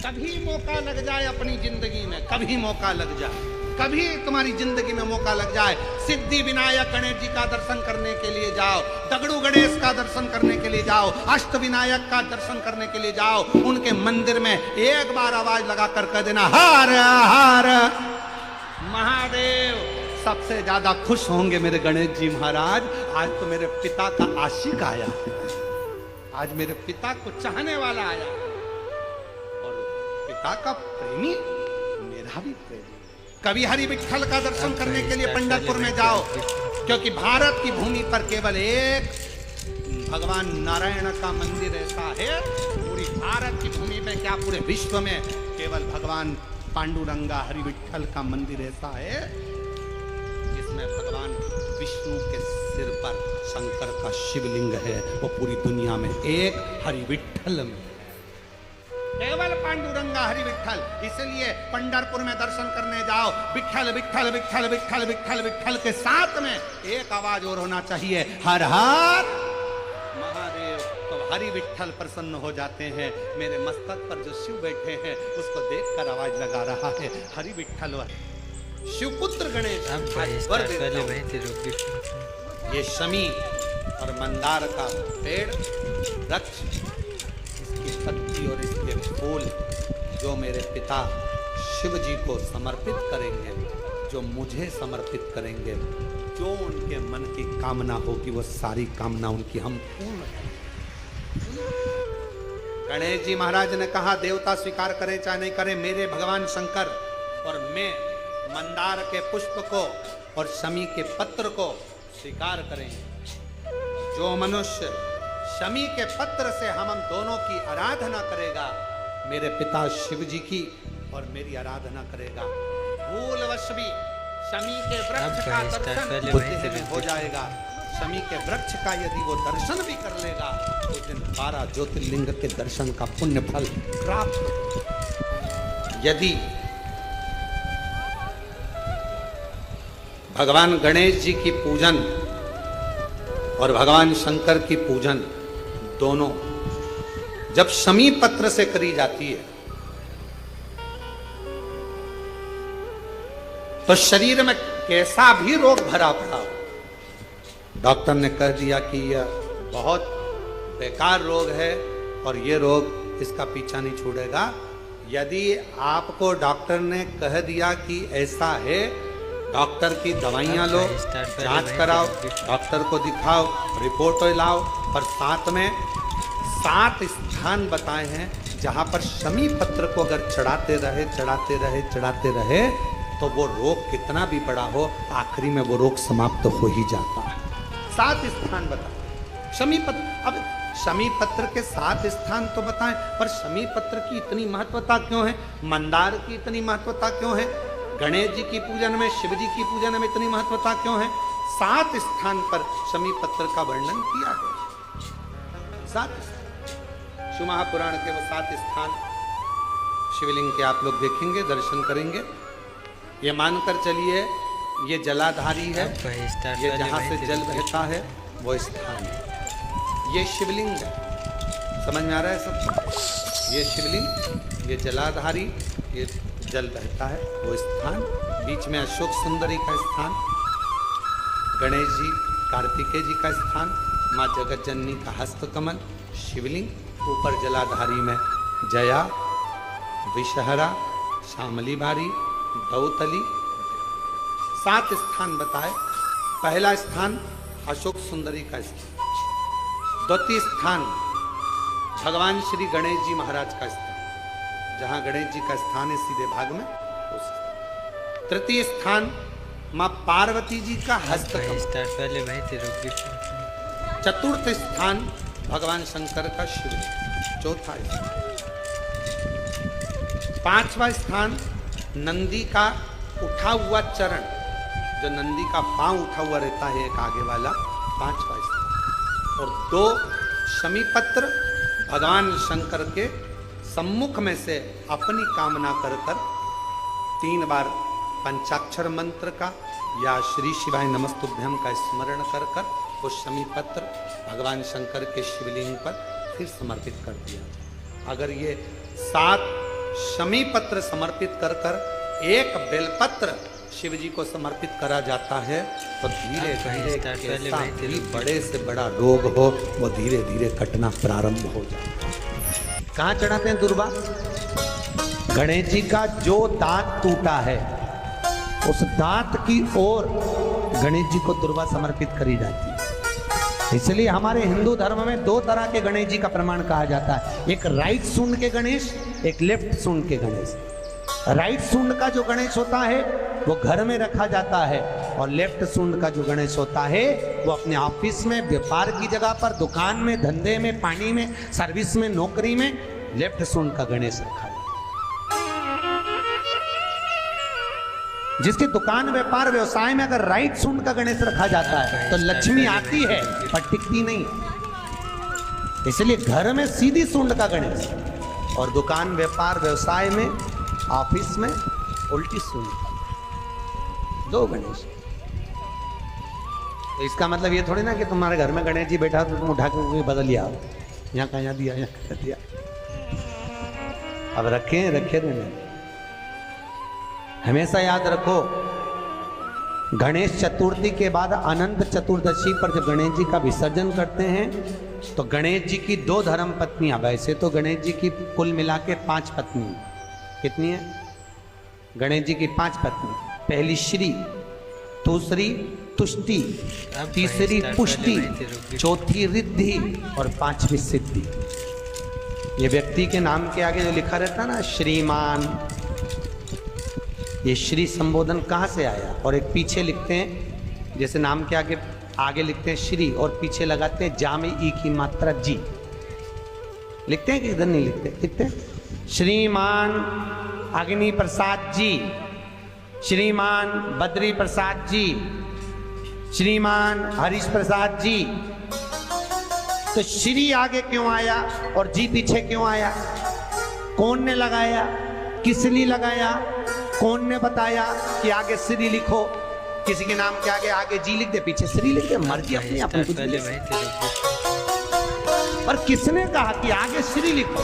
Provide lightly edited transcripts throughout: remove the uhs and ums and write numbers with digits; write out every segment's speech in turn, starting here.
कभी मौका लग जाए अपनी जिंदगी में, कभी मौका लग जाए, कभी तुम्हारी जिंदगी में मौका लग जाए, सिद्धि विनायक गणेश जी का दर्शन करने के लिए जाओ, दगड़ू गणेश का दर्शन करने के लिए जाओ, अष्ट विनायक का दर्शन करने के लिए जाओ, उनके मंदिर में एक बार आवाज लगा कर कह देना हर हर महादेव। सबसे ज्यादा खुश होंगे मेरे गणेश जी महाराज, आज तो मेरे पिता का आशिक आया है, आज मेरे पिता को चाहने वाला आया और पिता का प्रेमी मेरा भी प्रेमी। कभी हरि विठ्ठल का दर्शन करने के लिए पंढरपुर में जाओ, क्योंकि भारत की भूमि पर केवल एक भगवान नारायण का मंदिर ऐसा है, पूरी भारत की भूमि में क्या पूरे विश्व में केवल भगवान पांडुरंगा हरि विठ्ठल का मंदिर ऐसा है जिसमें भगवान विष्णु के सिर पर शंकर का शिवलिंग है, वो पूरी दुनिया में एक हरि विठ्ठल में, केवल पांडुरंगा हरि विठ्ठल। इसलिए पंढरपुर में दर्शन करने जाओ, विठ्ठल विठ्ठल विठ्ठल विठ्ठल विठ्ठल विठ्ठल के साथ में एक आवाज और होना चाहिए, हर हर महादेव। तो हरि विठ्ठल प्रसन्न हो जाते हैं। मेरे मस्तक पर जो शिव बैठे हैं उसको देखकर आवाज लगा रहा है, हरि विठ्ठल शिवपुत्र गणेश। ये शमी और मंदार का पेड़ वृक्ष, इसकी पत्ती और इसके फूल जो मेरे पिता शिव जी को समर्पित करेंगे, जो मुझे समर्पित करेंगे, जो उनके मन की कामना होगी वो सारी कामना उनकी हम पूर्ण करेंगे। गणेश जी महाराज ने कहा देवता स्वीकार करे चाहे नहीं करे, मेरे भगवान शंकर और मैं मंदार के पुष्प को और शमी के पत्र को स्वीकार करेंगे। जो मनुष्य शमी के पत्र से हम दोनों की आराधना करेगा, मेरे पिता शिव जी की और मेरी आराधना करेगा, भूलवश भी शमी के वृक्ष का दर्शन बुद्धि में हो जाएगा। शमी के वृक्ष का यदि वो दर्शन भी कर लेगा, उस दिन 12 ज्योतिर्लिंग के दर्शन का पुण्य फल प्राप्त। यदि भगवान गणेश जी की पूजन और भगवान शंकर की पूजन दोनों जब शमी पत्र से करी जाती है तो शरीर में कैसा भी रोग भरा पड़ा हो, डॉक्टर ने कह दिया कि यह बहुत बेकार रोग है और ये रोग इसका पीछा नहीं छोड़ेगा, यदि आपको डॉक्टर ने कह दिया कि ऐसा है, डॉक्टर की दवाइयां लो, जांच कराओ, डॉक्टर को दिखाओ, रिपोर्ट लाओ, पर साथ में 7 स्थान बताए हैं जहां पर शमी पत्र को अगर चढ़ाते रहे चढ़ाते रहे चढ़ाते रहे तो वो रोग कितना भी बड़ा हो, आखिरी में वो रोग समाप्त हो ही जाता है। 7 स्थान बताए शमी पत्र। अब शमी पत्र के 7 स्थान तो बताएं, पर शमी पत्र की इतनी महत्वता क्यों है, मंदार की इतनी महत्वता क्यों है, गणेश जी की पूजन में, शिव जी की पूजन में इतनी महत्वता क्यों है? 7 स्थान पर शमी पत्र का वर्णन किया गया। 7 शिव महापुराण के वो 7 स्थान शिवलिंग के आप लोग देखेंगे, दर्शन करेंगे। ये मानकर चलिए ये जलाधारी है, ये जहाँ से जल बहता है वो स्थान है, ये शिवलिंग है। समझ में आ रहा है सब? ये शिवलिंग, ये जलाधारी, ये जल बहता है वो स्थान, बीच में अशोक सुंदरी का स्थान, गणेश जी कार्तिकेय जी का स्थान, माँ जगत जननी का हस्तकमल, शिवलिंग, ऊपर जलाधारी में जया, विषहरा, शामली बारी, दौतली, 7 स्थान बताए। पहला स्थान अशोक सुंदरी का स्थान, द्वितीय स्थान भगवान श्री गणेश जी महाराज का स्थान, जहां गणेश जी का स्थान है सीधे भाग में, उस तृतीय स्थान मां पार्वती जी का हस्तकमल, चतुर्थ स्थान भगवान शंकर का शिवलिंग, चौथा स्थान, 5वां स्थान नंदी का उठा हुआ चरण, जो नंदी का पांव उठा हुआ रहता है एक आगे वाला, 5वां स्थान, और 2 शमी पत्र भगवान शंकर के सम्मुख में से अपनी कामना कर 3 बार पंचाक्षर मंत्र का या श्री शिवाय नमस्तुभ्यम का स्मरण कर वो शमी पत्र भगवान शंकर के शिवलिंग पर फिर समर्पित कर दिया। अगर ये 7 शमी पत्र समर्पित कर कर एक बेलपत्र शिव जी को समर्पित करा जाता है तो धीरे धीरे कैसा भी बड़े से बड़ा रोग हो वो धीरे धीरे कटना प्रारंभ हो जाता है। कहाँ चढ़ाते हैं दुर्वा? गणेश जी का जो दांत टूटा है उस दांत की ओर गणेश जी को दुर्वा समर्पित करी जाती है। इसलिए हमारे हिंदू धर्म में दो तरह के गणेश जी का प्रमाण कहा जाता है, एक राइट सूंड के गणेश, एक लेफ्ट सूंड के गणेश। राइट सूंड का जो गणेश होता है वो घर में रखा जाता है और लेफ्ट सूंड का जो गणेश होता है वो अपने ऑफिस में, व्यापार की जगह पर, दुकान में, धंधे में, पानी में, सर्विस में, नौकरी में लेफ्ट सूंड का गणेश रखा है। जिसकी दुकान, व्यापार, व्यवसाय में अगर राइट सूंड का गणेश रखा जाता है तो लक्ष्मी आती है पर टिकती नहीं। इसलिए घर में सीधी सूंड का गणेश और दुकान, व्यापार, व्यवसाय में, ऑफिस में उल्टी सूंड का, दो गणेश। तो इसका मतलब ये थोड़ी ना कि तुम्हारे घर में गणेश जी बैठा तो तुम उठा के बदल लिया, यहाँ का यहाँ दिया, यहाँ कर दिया। अब रखे रहने। हमेशा याद रखो, गणेश चतुर्थी के बाद अनंत चतुर्दशी पर जब गणेश जी का विसर्जन करते हैं तो गणेश जी की दो धर्म पत्नियां, वैसे तो गणेश जी की कुल मिला के 5 पत्नी, कितनी है? गणेश जी की 5 पत्नी। पहली श्री, दूसरी तुष्टि, तीसरी पुष्टि, चौथी रिद्धि और 5वीं सिद्धि। ये व्यक्ति के नाम के आगे जो लिखा रहता है ना श्रीमान, ये श्री संबोधन कहाँ से आया? और एक पीछे लिखते हैं, जैसे नाम के आगे लिखते हैं श्री और पीछे लगाते हैं जा में ई की मात्रा जी। लिखते हैं कि इधर नहीं लिखते? लिखते हैं श्रीमान अग्नि प्रसाद जी, श्रीमान बद्री प्रसाद जी, श्रीमान हरीश प्रसाद जी। तो श्री आगे क्यों आया और जी पीछे क्यों आया? कौन ने लगाया? किस लिए लगाया? कौन ने बताया कि आगे श्री लिखो? किसी के नाम के आगे जी लिख दे, पीछे श्री लिख दे, मर्जी अपनी अपनी कुछ भी। और किसने कहा कि आगे श्री लिखो?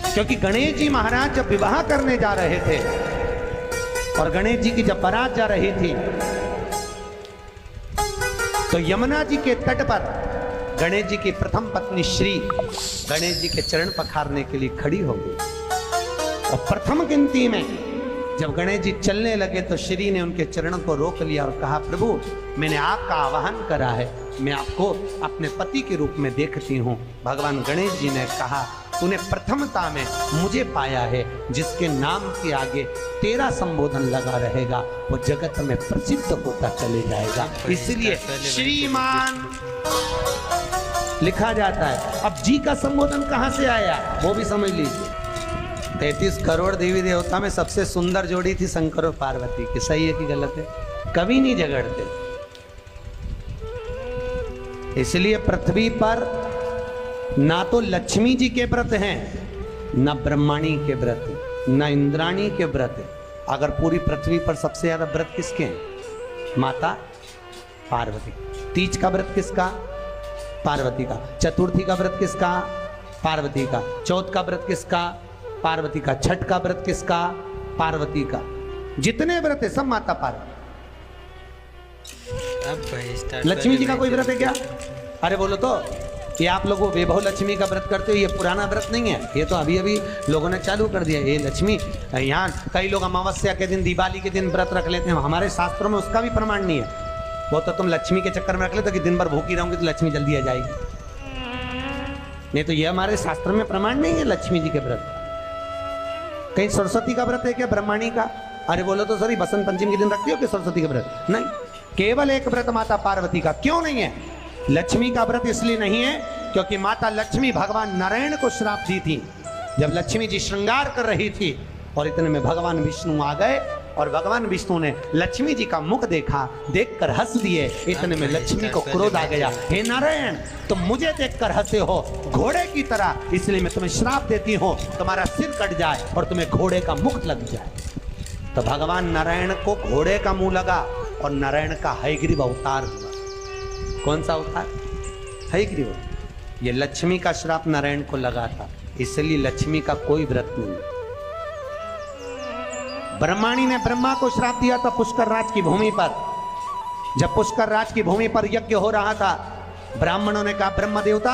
क्योंकि गणेश जी महाराज जब विवाह करने जा रहे थे और गणेश जी की जब बारात जा रही थी तो यमुना जी के तट पर गणेश जी की प्रथम पत्नी श्री गणेश जी के चरण पखारने के लिए खड़ी हो गई। और प्रथम गिनती में जब गणेश जी चलने लगे तो श्री ने उनके चरणों को रोक लिया और कहा, प्रभु मैंने आपका आवाहन करा है, मैं आपको अपने पति के रूप में देखती हूँ। भगवान गणेश जी ने कहा, तूने प्रथमता में मुझे पाया है, जिसके नाम के आगे तेरा संबोधन लगा रहेगा वो जगत में प्रसिद्ध होता चले जाएगा। इसलिए श्रीमान लिखा जाता है। अब जी का संबोधन कहाँ से आया वो भी समझ लीजिए। 33 करोड़ देवी देवता में सबसे सुंदर जोड़ी थी शंकर और पार्वती की। सही है कि गलत है? कभी नहीं झगड़ते। इसलिए पृथ्वी पर ना तो लक्ष्मी जी के व्रत हैं, ना ब्रह्माणी के व्रत, ना इंद्राणी के व्रत। अगर पूरी पृथ्वी पर सबसे ज्यादा व्रत किसके हैं? माता पार्वती। तीज का व्रत किसका? पार्वती का। चतुर्थी का व्रत किसका? पार्वती का। चौथ का व्रत किसका? पार्वती का। छठ का व्रत किसका? पार्वती का। जितने व्रत है सब माता पार्वती। लक्ष्मी जी का कोई व्रत है क्या? अरे बोलो तो, ये आप लोग वैभव लक्ष्मी का व्रत करते हो, ये पुराना व्रत नहीं है, ये तो अभी अभी लोगों ने चालू कर दिया। ये लक्ष्मी, यहाँ कई लोग अमावस्या के दिन, दिवाली के दिन व्रत रख लेते हैं, हमारे शास्त्रों में उसका भी प्रमाण नहीं है। वो तो तुम लक्ष्मी के चक्कर में रख लेते हो कि दिन भर भूखी रहूंगी तो लक्ष्मी जल्दी आ जाएगी। नहीं तो ये हमारे शास्त्र में प्रमाण नहीं है लक्ष्मी जी के व्रत। कहीं सरस्वती का व्रत है क्या? ब्रह्माणी का? अरे बोलो तो सर, बसंत पंचमी के दिन रखती हो कि सरस्वती का व्रत? नहीं, केवल एक व्रत माता पार्वती का। क्यों नहीं है? लक्ष्मी का व्रत इसलिए नहीं है क्योंकि माता लक्ष्मी भगवान नारायण को श्राप दी थी। जब लक्ष्मी जी श्रृंगार कर रही थी और इतने में भगवान विष्णु आ गए और भगवान विष्णु ने लक्ष्मी जी का मुख देखा, देखकर हंस दिए। इतने में लक्ष्मी को क्रोध आ गया, हे नारायण तुम मुझे देखकर हंसे हो घोड़े की तरह, इसलिए मैं तुम्हें श्राप देती हूँ, तुम्हारा सिर कट जाए और तुम्हें घोड़े का मुख लग जाए। तो भगवान नारायण को घोड़े का मुंह लगा और नारायण का हयग्रीव अवतार हुआ। कौन सा अवतार? हयग्रीव। ये लक्ष्मी का श्राप नारायण को लगा था, इसलिए लक्ष्मी का कोई व्रत नहीं। ब्रह्माणी ने ब्रह्मा को श्राप दिया था पुष्कर राज की भूमि पर। जब पुष्कर राज की भूमि पर यज्ञ हो रहा था, ब्राह्मणों ने कहा ब्रह्म देवता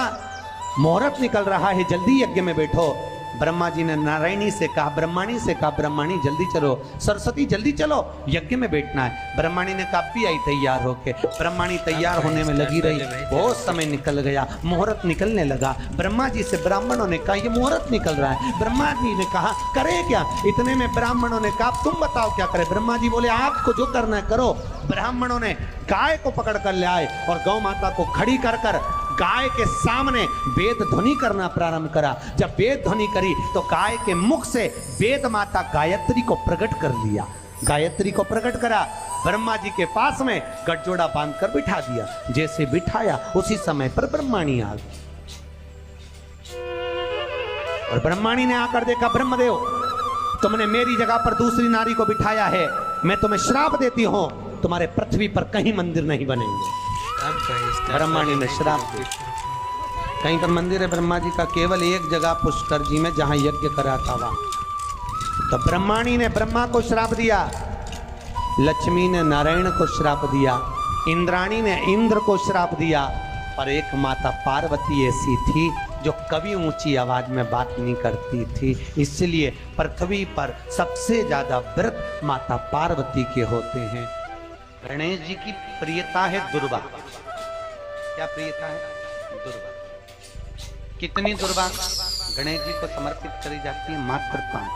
मुहूर्त निकल रहा है, जल्दी यज्ञ में बैठो। ब्रह्मा जी ने नारायणी से कहा, ब्रह्माणी से कहा, ब्रह्माणी जल्दी चलो, सरस्वती जल्दी चलो, यज्ञ में बैठना है। ब्रह्माणी ने कहा भी आई तैयार होके। ब्रह्माणी तैयार होने में लगी रही, बहुत समय निकल गया, मुहूर्त निकलने लगा। ब्रह्मा जी से ब्राह्मणों ने कहा ये मुहूर्त निकल रहा है। ब्रह्मा जी ने कहा करे क्या? इतने में ब्राह्मणों ने कहा तुम बताओ क्या करे? ब्रह्मा जी बोले आपको जो करना है करो। ब्राह्मणों ने गाय को पकड़ कर ले आए और गौ माता को खड़ी कर कर गाय के सामने वेद ध्वनि करना प्रारंभ करा। जब वेद ध्वनि करी तो गाय के मुख से वेद माता गायत्री को प्रकट कर लिया। गायत्री को प्रकट करा, ब्रह्मा जी के पास में गठजोड़ा बांधकर बिठा दिया। जैसे बिठाया उसी समय पर ब्रह्माणी आ गई और ब्रह्माणी ने आकर देखा ब्रह्मदेव तुमने मेरी जगह पर दूसरी नारी को बिठाया है, मैं तुम्हें श्राप देती हूं, तुम्हारे पृथ्वी पर कहीं मंदिर नहीं बनेंगे। ब्रह्माणी ने श्राप दिया। कहीं पर मंदिर है ब्रह्मा जी का? केवल एक जगह पुष्कर जी में जहां यज्ञ करा था वहां। तो ब्रह्माणी ने ब्रह्मा को श्राप दिया, लक्ष्मी ने नारायण को श्राप दिया, इंद्राणी ने इंद्र को श्राप दिया, और एक माता पार्वती ऐसी थी जो कभी ऊंची आवाज में बात नहीं करती थी। इसलिए पृथ्वी पर सबसे ज्यादा व्रत माता पार्वती के होते हैं। गणेश जी की प्रियता है दुर्वा। क्या प्रियता है? दुर्वा। कितनी दुर्वा गणेश जी को समर्पित करी जाती है? मात्र 5।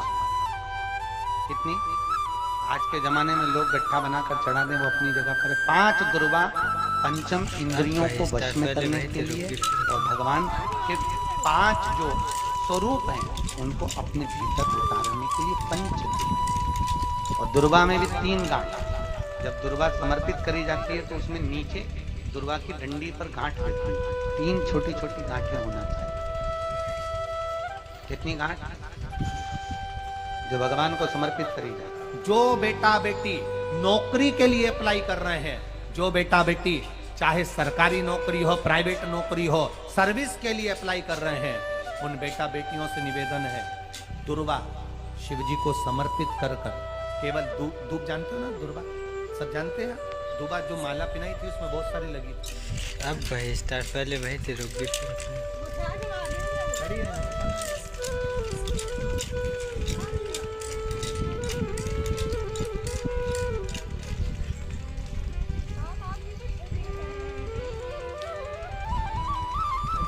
कितनी? आज के जमाने में लोग गट्ठा बनाकर चढ़ा दें, वो अपनी जगह पर 5 दुर्वा पंचम इंद्रियों को वश में करने के लिए और भगवान के 5 जो स्वरूप हैं उनको अपने भीतर उतारने के लिए पंच। और दुर्वा में भी 3 गांठ। जब दुर्वा समर्पित करी जाती है तो उसमें नीचे दुर्वा की डंडी पर गांठ रहती है, 3 छोटी छोटी गांठें होना चाहिए। कितनी गांठ? जो भगवान को समर्पित करी जाती। जो बेटा बेटी नौकरी के लिए अप्लाई कर रहे हैं, जो बेटा बेटी चाहे सरकारी नौकरी हो, प्राइवेट नौकरी हो, सर्विस के लिए अप्लाई कर रहे हैं, उन बेटा बेटियों से निवेदन है दुर्वा शिव जी को समर्पित कर कर केवल दूब जानते हो ना? दुर्वा सब जानते हैं। दुबा जो माला पिनाई थी उसमें बहुत सारी लगी थी। अब भाई स्टार्ट पहले भाई तेरे रुक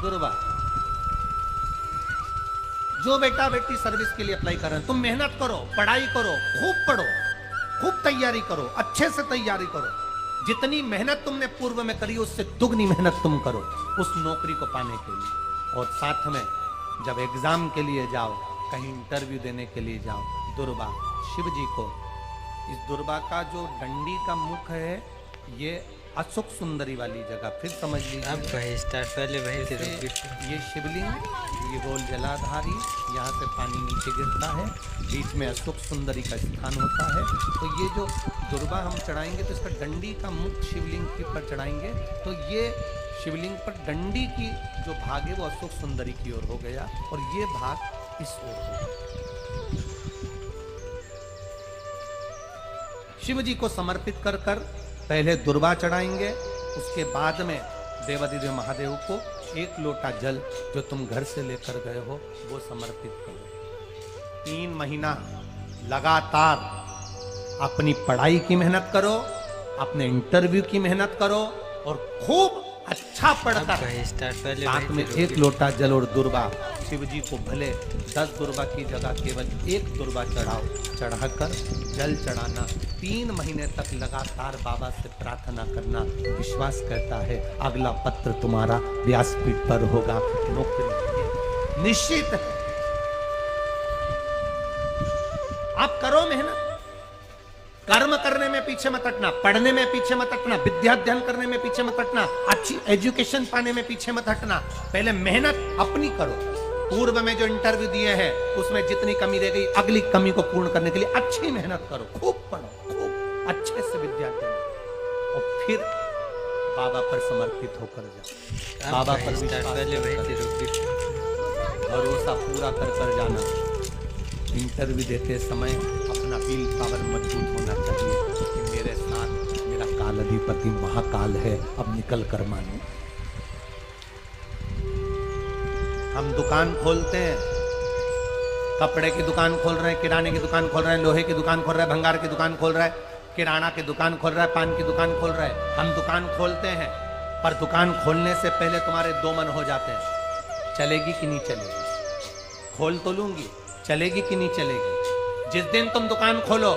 दुर्वा। जो बेटा बेटी सर्विस के लिए अप्लाई कर रहे हैं, तुम मेहनत करो, पढ़ाई करो, खूब पढ़ो, खूब तैयारी करो, अच्छे से तैयारी करो। जितनी मेहनत तुमने पूर्व में करी उससे दुगनी मेहनत तुम करो उस नौकरी को पाने के लिए। और साथ में जब एग्जाम के लिए जाओ, कहीं इंटरव्यू देने के लिए जाओ, दुर्वा शिव जी को, इस दुर्वा का जो डंडी का मुख है ये अशोक सुंदरी वाली जगह, फिर समझ लीजिए। अब भाई स्टार्ट पहले भाई तेरे ये शिवलिंग, ये गोल जलाधारी, यहाँ से पानी नीचे गिरता है, बीच में अशोक सुंदरी का स्थान होता है। तो ये जो दुर्वा हम चढ़ाएंगे तो इसका डंडी का मुख शिवलिंग के पर चढ़ाएंगे तो ये शिवलिंग पर डंडी की जो भाग है वो अशोक सुंदरी की ओर हो गया और ये भाग इस ओर हो गया। शिव जी को समर्पित कर कर पहले दुर्वा चढ़ाएंगे, उसके बाद में देवादिदेव महादेव को 1 लोटा जल जो तुम घर से लेकर गए हो वो समर्पित करो। 3 महीना लगातार अपनी पढ़ाई की मेहनत करो, अपने इंटरव्यू की मेहनत करो और खूब अच्छा पढ़कर साथ में 1 लोटा जल और दुर्वा शिव जी को भले 10 दुर्वा की जगह केवल 1 दुर्वा चढ़ाओ, चढ़ाकर जल चढ़ाना। 3 महीने तक लगातार बाबा से प्रार्थना करना। विश्वास करता है अगला पत्र तुम्हारा व्यासपीठ पर होगा, नौकरी निश्चित है। आप करो मेहनत, कर्म करने में पीछे मत हटना, पढ़ने में पीछे मत हटना, विद्या अध्ययन करने में पीछे मत हटना, अच्छी एजुकेशन पाने में पीछे मत हटना। पहले मेहनत अपनी करो। पूर्व में जो इंटरव्यू दिए हैं उसमें जितनी कमी रह गई अगली कमी को पूर्ण करने के लिए अच्छी मेहनत करो, खूब पढ़ो, खूब अच्छे से विद्या अध्ययन और फिर बाबा पर समर्पित होकर जाओ। बाबा पर भरोसा पूरा कर कर जाना। इंटरव्यू देते समय अपना विल पावर मजबूत होना चाहिए कि मेरे साथ मेरा काल अधिपति महाकाल है, अब निकल कर मानो। हम दुकान खोलते हैं, कपड़े की दुकान खोल रहे हैं, किराने की दुकान खोल रहे हैं, लोहे की दुकान खोल रहे हैं, भंगार की दुकान खोल रहे हैं, किराना की दुकान खोल रहा है, पान की दुकान खोल रहा है। हम दुकान खोलते हैं, पर दुकान खोलने से पहले तुम्हारे दो मन हो जाते हैं, चलेगी कि नहीं चलेगी। खोल तो लूंगी, चलेगी कि नहीं चलेगी। जिस दिन तुम दुकान खोलो,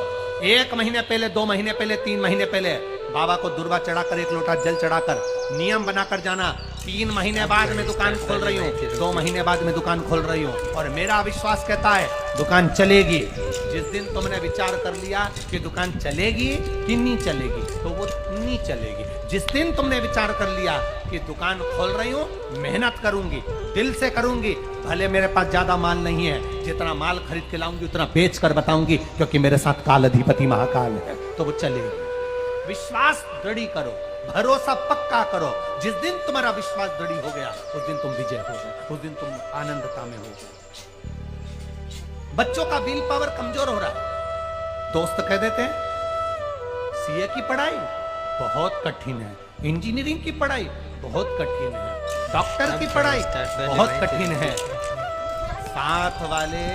1 महीने पहले, 2 महीने पहले, 3 महीने पहले बाबा को दुर्वा चढ़ाकर 1 लोटा जल चढ़ाकर नियम बनाकर जाना, 3 महीने बाद में दुकान खोल रही हूँ, 2 महीने बाद में दुकान खोल रही हूँ, और मेरा विश्वास कहता है दुकान चलेगी। जिस दिन तुमने विचार कर लिया कि दुकान चलेगी कि नहीं चलेगी, तो वो नहीं चलेगी। जिस दिन तुमने विचार कर लिया कि दुकान खोल रही हूँ, मेहनत करूंगी, दिल से करूंगी, भले मेरे पास ज्यादा माल नहीं है, जितना माल खरीद के लाऊंगी उतना बेच कर बताऊंगी, क्योंकि मेरे साथ काल अधिपति महाकाल है, तो वो चलेगी। विश्वास दृढ़ करो, भरोसा पक्का करो। जिस दिन तुम्हारा विश्वास दृढ़ हो गया, उस दिन तुम विजय हो गए, उस दिन तुम आनंदता में हो गए। बच्चों का विल पावर कमजोर हो रहा है। दोस्त कह देते हैं सीए की पढ़ाई बहुत कठिन है, इंजीनियरिंग की पढ़ाई बहुत कठिन है, डॉक्टर की पढ़ाई बहुत कठिन है। साथ वाले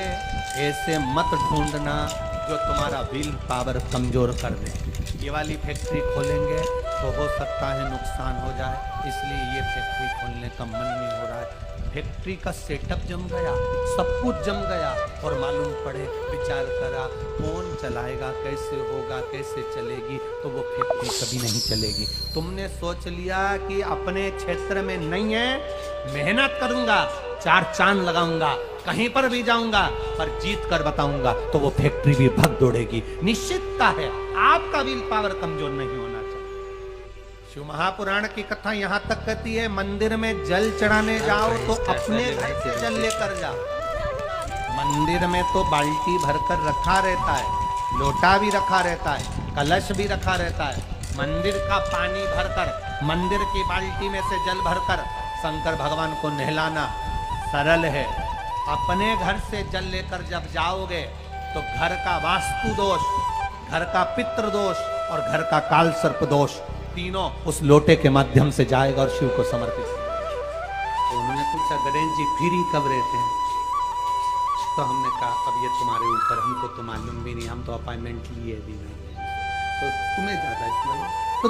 ऐसे मत ढूंढना जो तुम्हारा विल पावर कमजोर कर दे। ये वाली फैक्ट्री खोलेंगे तो हो सकता है नुकसान हो जाए, इसलिए ये फैक्ट्री खोलने का मन नहीं हो रहा है। फैक्ट्री का सेटअप जम गया, सब कुछ जम गया, और मालूम पड़े, विचार करा कौन चलाएगा, कैसे होगा, कैसे चलेगी, तो वो फैक्ट्री कभी नहीं चलेगी। तुमने सोच लिया कि अपने क्षेत्र में नहीं है, मेहनत करूंगा, 4 चांद लगाऊंगा, कहीं पर भी जाऊंगा, पर जीत कर बताऊंगा, तो वो फैक्ट्री भी भग दौड़ेगी। निश्चितता है आपका विल पावर कमजोर नहीं होना चाहिए। शिव महापुराण की कथा यहां तक कहती है, मंदिर में जल चढ़ाने जाओ तो अपने घर से जल लेकर जाओ। मंदिर में तो बाल्टी भरकर रखा रहता है, लोटा भी रखा रहता है, कलश भी रखा रहता है। मंदिर का पानी भरकर, मंदिर की बाल्टी में से जल भरकर शंकर भगवान को नहलाना सरल है। अपने घर से जल लेकर जब जाओगे तो घर का वास्तु दोष, घर का पितृ दोष और घर का काल सर्प दोष तीनों उस लोटे के माध्यम से जाएगा और शिव को समर्पित करेगा। तो उन्होंने पूछा, गणेश जी फ्री कब रहते हैं? तो हमने कहा अब ये तुम्हारे ऊपर, हमको तो मालूम भी नहीं, हम तो अपॉइंटमेंट लिए भी नहीं, तो तुम्हें ज्यादा इसमें। तो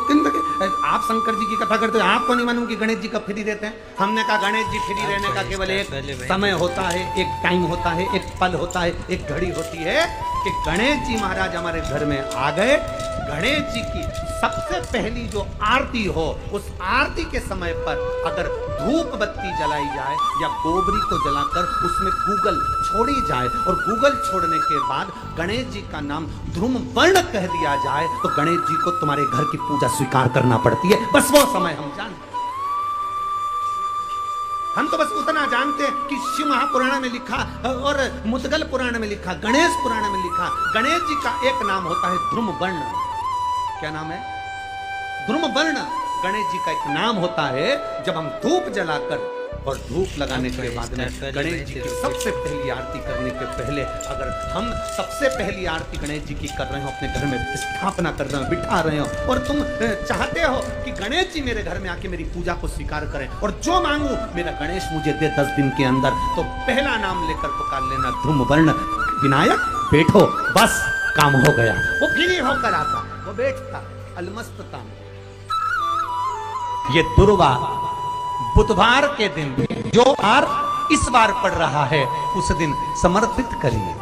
आप शंकर जी की कथा करते हो, आपको नहीं मालूम कि गणेश जी कब फ्री रहते हैं? हमने कहा गणेश जी फ्री रहने का केवल एक समय होता है, एक टाइम होता है, एक पल होता है, एक घड़ी होती है कि गणेश जी महाराज हमारे घर में आ गए। गणेश जी की सबसे पहली जो आरती हो, उस आरती के समय पर अगर धूप बत्ती जलाई जाए या गोबरी को जलाकर उसमें गूगल छोड़ी जाए और गूगल छोड़ने के बाद गणेश जी का नाम ध्रुम वर्ण कह दिया जाए, तो गणेश जी को तुम्हारे घर की पूजा स्वीकार करना पड़ती है। बस वो समय हम जानते हैं। हम तो बस उतना जानते हैं कि शिव महापुराण में लिखा और मुद्गल पुराण में लिखा, गणेश पुराण में लिखा, गणेश जी का एक नाम होता है ध्रुम वर्ण। क्या नाम है? ध्रुम वर्ण गणेश जी का एक नाम होता है। जब हम धूप जलाकर और धूप लगाने के बाद में गणेश जी की सबसे पहली आरती करने के पहले, अगर हम सबसे पहली आरती गणेश जी की कर रहे हो, अपने घर में स्थापना कर रहे हो, बिठा रहे हो, और तुम चाहते हो कि गणेश जी मेरे घर में आके मेरी पूजा को स्वीकार करें और जो मांगू मेरा गणेश मुझे दे 10 दिन के अंदर, तो पहला नाम लेकर पुकार लेना ध्रुम वर्ण, विनायक बैठो, बस काम हो गया। वो फ्री होकर आता, वो बैठता अलमस्तता में। ये दुर्वा बुधवार के दिन जो बार इस बार पड़ रहा है, उस दिन समर्पित करिए।